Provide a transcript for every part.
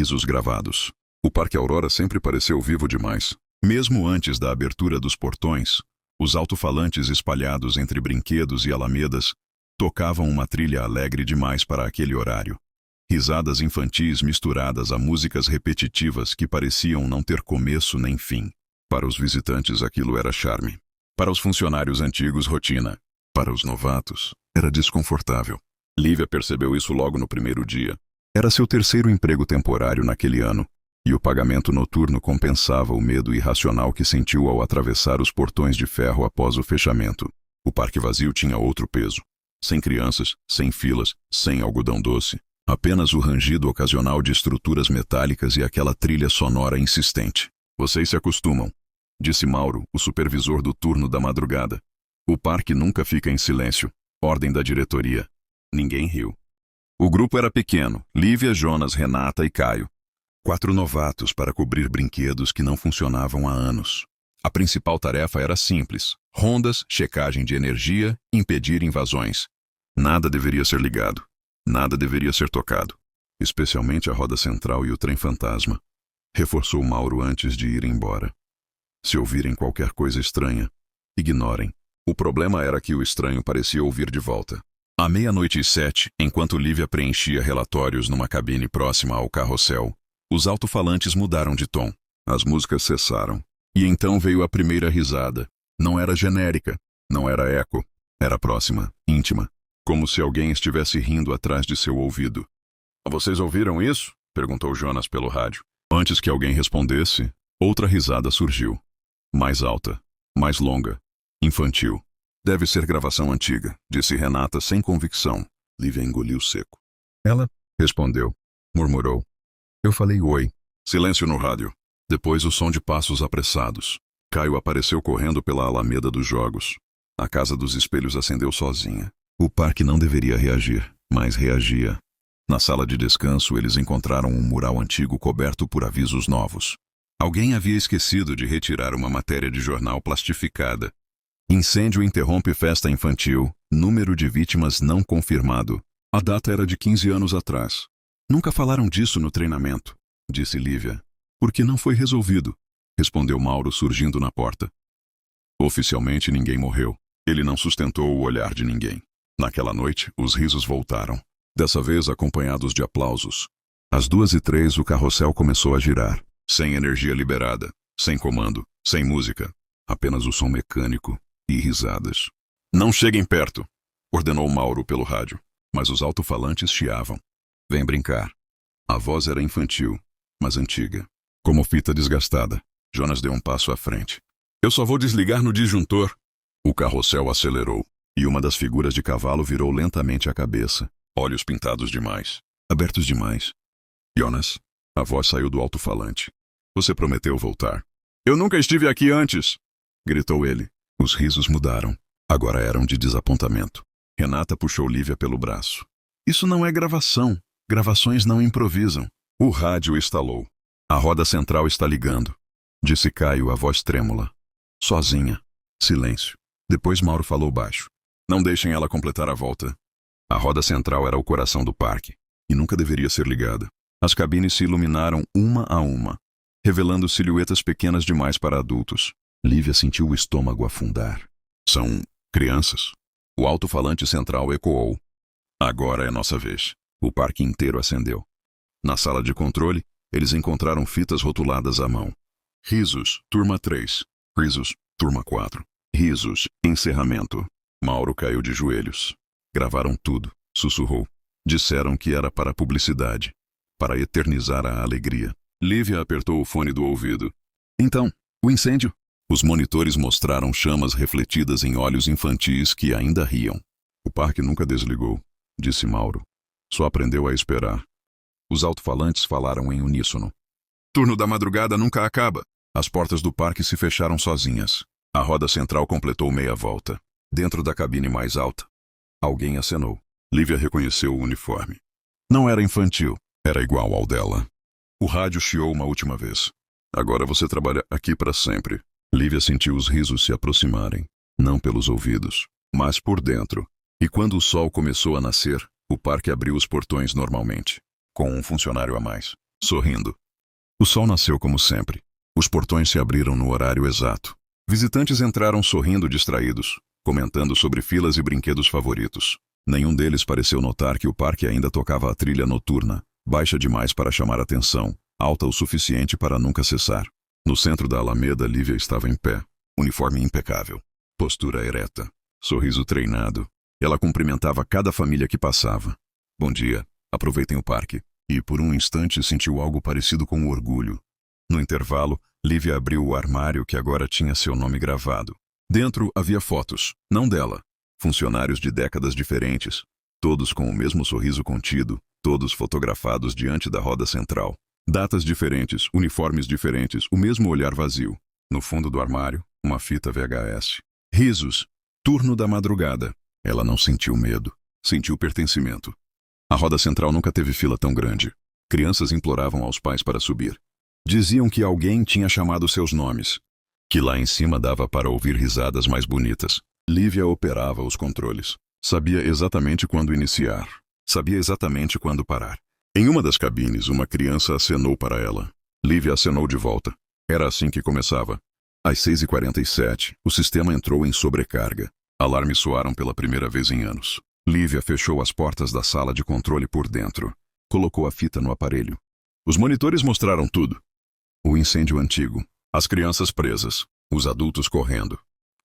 Risos gravados. O Parque Aurora sempre pareceu vivo demais. Mesmo antes da abertura dos portões, os alto-falantes espalhados entre brinquedos e alamedas tocavam uma trilha alegre demais para aquele horário. Risadas infantis misturadas a músicas repetitivas que pareciam não ter começo nem fim. Para os visitantes aquilo era charme. Para os funcionários antigos, rotina. Para os novatos, era desconfortável. Lívia percebeu isso logo no primeiro dia. Era seu terceiro emprego temporário naquele ano, e o pagamento noturno compensava o medo irracional que sentiu ao atravessar os portões de ferro após o fechamento. O parque vazio tinha outro peso. Sem crianças, sem filas, sem algodão doce. Apenas o rangido ocasional de estruturas metálicas e aquela trilha sonora insistente. Vocês se acostumam, disse Mauro, o supervisor do turno da madrugada. O parque nunca fica em silêncio. Ordem da diretoria. Ninguém riu. O grupo era pequeno. Lívia, Jonas, Renata e Caio. 4 novatos para cobrir brinquedos que não funcionavam há anos. A principal tarefa era simples. Rondas, checagem de energia, impedir invasões. Nada deveria ser ligado. Nada deveria ser tocado. Especialmente a roda central e o trem fantasma. Reforçou Mauro antes de ir embora. Se ouvirem qualquer coisa estranha, ignorem. O problema era que o estranho parecia ouvir de volta. À 00:07, enquanto Lívia preenchia relatórios numa cabine próxima ao carrossel, os alto-falantes mudaram de tom. As músicas cessaram. E então veio a primeira risada. Não era genérica, não era eco. Era próxima, íntima. Como se alguém estivesse rindo atrás de seu ouvido. Vocês ouviram isso? Perguntou Jonas pelo rádio. Antes que alguém respondesse, outra risada surgiu. Mais alta, mais longa, infantil. Deve ser gravação antiga, disse Renata sem convicção. Lívia engoliu seco. Ela respondeu, murmurou. Eu falei oi. Silêncio no rádio. Depois o som de passos apressados. Caio apareceu correndo pela alameda dos jogos. A casa dos espelhos acendeu sozinha. O parque não deveria reagir, mas reagia. Na sala de descanso, eles encontraram um mural antigo coberto por avisos novos. Alguém havia esquecido de retirar uma matéria de jornal plastificada. Incêndio interrompe festa infantil. Número de vítimas não confirmado. A data era de 15 anos atrás. Nunca falaram disso no treinamento, disse Lívia. Porque não foi resolvido, respondeu Mauro surgindo na porta. Oficialmente ninguém morreu. Ele não sustentou o olhar de ninguém. Naquela noite, os risos voltaram. Dessa vez acompanhados de aplausos. Às 2:03 o carrossel começou a girar. Sem energia liberada, sem comando, sem música. Apenas o som mecânico e risadas. Não cheguem perto, ordenou Mauro pelo rádio. Mas os alto-falantes chiavam. Vem brincar. A voz era infantil, mas antiga. Como fita desgastada. Jonas deu um passo à frente. Eu só vou desligar no disjuntor. O carrossel acelerou. E uma das figuras de cavalo virou lentamente a cabeça. Olhos pintados demais. Abertos demais. Jonas, a voz saiu do alto-falante. Você prometeu voltar. Eu nunca estive aqui antes, gritou ele. Os risos mudaram. Agora eram de desapontamento. Renata puxou Lívia pelo braço. Isso não é gravação. Gravações não improvisam. O rádio estalou. A roda central está ligando, disse Caio, a voz trêmula. Sozinha. Silêncio. Depois Mauro falou baixo. Não deixem ela completar a volta. A roda central era o coração do parque, e nunca deveria ser ligada. As cabines se iluminaram uma a uma, revelando silhuetas pequenas demais para adultos. Lívia sentiu o estômago afundar. São crianças. O alto-falante central ecoou. Agora é nossa vez. O parque inteiro acendeu. Na sala de controle, eles encontraram fitas rotuladas à mão. Risos, turma 3. Risos, turma 4. Risos, encerramento. Mauro caiu de joelhos. Gravaram tudo, sussurrou. Disseram que era para publicidade, para eternizar a alegria. Lívia apertou o fone do ouvido. Então, o incêndio? Os monitores mostraram chamas refletidas em olhos infantis que ainda riam. O parque nunca desligou, disse Mauro. Só aprendeu a esperar. Os alto-falantes falaram em uníssono. Turno da madrugada nunca acaba. As portas do parque se fecharam sozinhas. A roda central completou meia volta. Dentro da cabine mais alta, alguém acenou. Lívia reconheceu o uniforme. Não era infantil, era igual ao dela. O rádio chiou uma última vez. Agora você trabalha aqui para sempre. Lívia sentiu os risos se aproximarem, não pelos ouvidos, mas por dentro. E quando o sol começou a nascer, o parque abriu os portões normalmente, com um funcionário a mais. sorrindo. O sol nasceu como sempre. Os portões se abriram no horário exato. Visitantes entraram sorrindo distraídos, comentando sobre filas e brinquedos favoritos. Nenhum deles pareceu notar que o parque ainda tocava a trilha noturna, baixa demais para chamar atenção, alta o suficiente para nunca cessar. No centro da Alameda, Lívia estava em pé, uniforme impecável, postura ereta, sorriso treinado. Ela cumprimentava cada família que passava. Bom dia, aproveitem o parque. E por um instante sentiu algo parecido com orgulho. No intervalo, Lívia abriu o armário que agora tinha seu nome gravado. Dentro havia fotos, não dela. Funcionários de décadas diferentes, todos com o mesmo sorriso contido, todos fotografados diante da roda central. Datas diferentes, uniformes diferentes, o mesmo olhar vazio. No fundo do armário, uma fita VHS. Risos. Turno da madrugada. Ela não sentiu medo, sentiu pertencimento. A roda central nunca teve fila tão grande. Crianças imploravam aos pais para subir. Diziam que alguém tinha chamado seus nomes, que lá em cima dava para ouvir risadas mais bonitas. Lívia operava os controles. Sabia exatamente quando iniciar. Sabia exatamente quando parar. Em uma das cabines, uma criança acenou para ela. Lívia acenou de volta. Era assim que começava. Às 6h47, o sistema entrou em sobrecarga. Alarmes soaram pela primeira vez em anos. Lívia fechou as portas da sala de controle por dentro. Colocou a fita no aparelho. Os monitores mostraram tudo. O incêndio antigo, as crianças presas, os adultos correndo,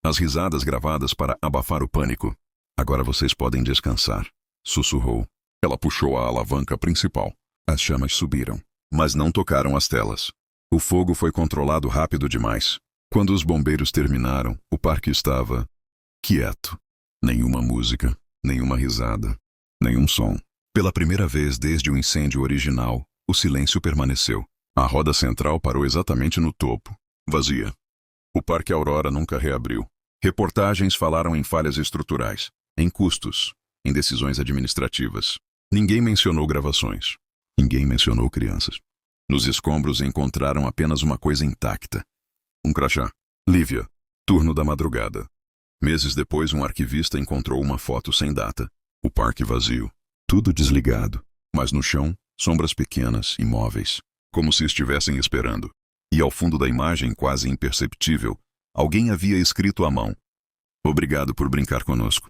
as risadas gravadas para abafar o pânico. Agora vocês podem descansar, sussurrou. Ela puxou a alavanca principal. As chamas subiram, mas não tocaram as telas. O fogo foi controlado rápido demais. Quando os bombeiros terminaram, o parque estava quieto. Nenhuma música, nenhuma risada, nenhum som. Pela primeira vez desde o incêndio original, o silêncio permaneceu. A roda central parou exatamente no topo, vazia. O Parque Aurora nunca reabriu. Reportagens falaram em falhas estruturais, em custos, em decisões administrativas. Ninguém mencionou gravações. Ninguém mencionou crianças. Nos escombros encontraram apenas uma coisa intacta. Um crachá. Lívia. Turno da madrugada. Meses depois, um arquivista encontrou uma foto sem data. O parque vazio. Tudo desligado. Mas no chão, sombras pequenas, imóveis. Como se estivessem esperando. E ao fundo da imagem, quase imperceptível, alguém havia escrito à mão: "Obrigado por brincar conosco."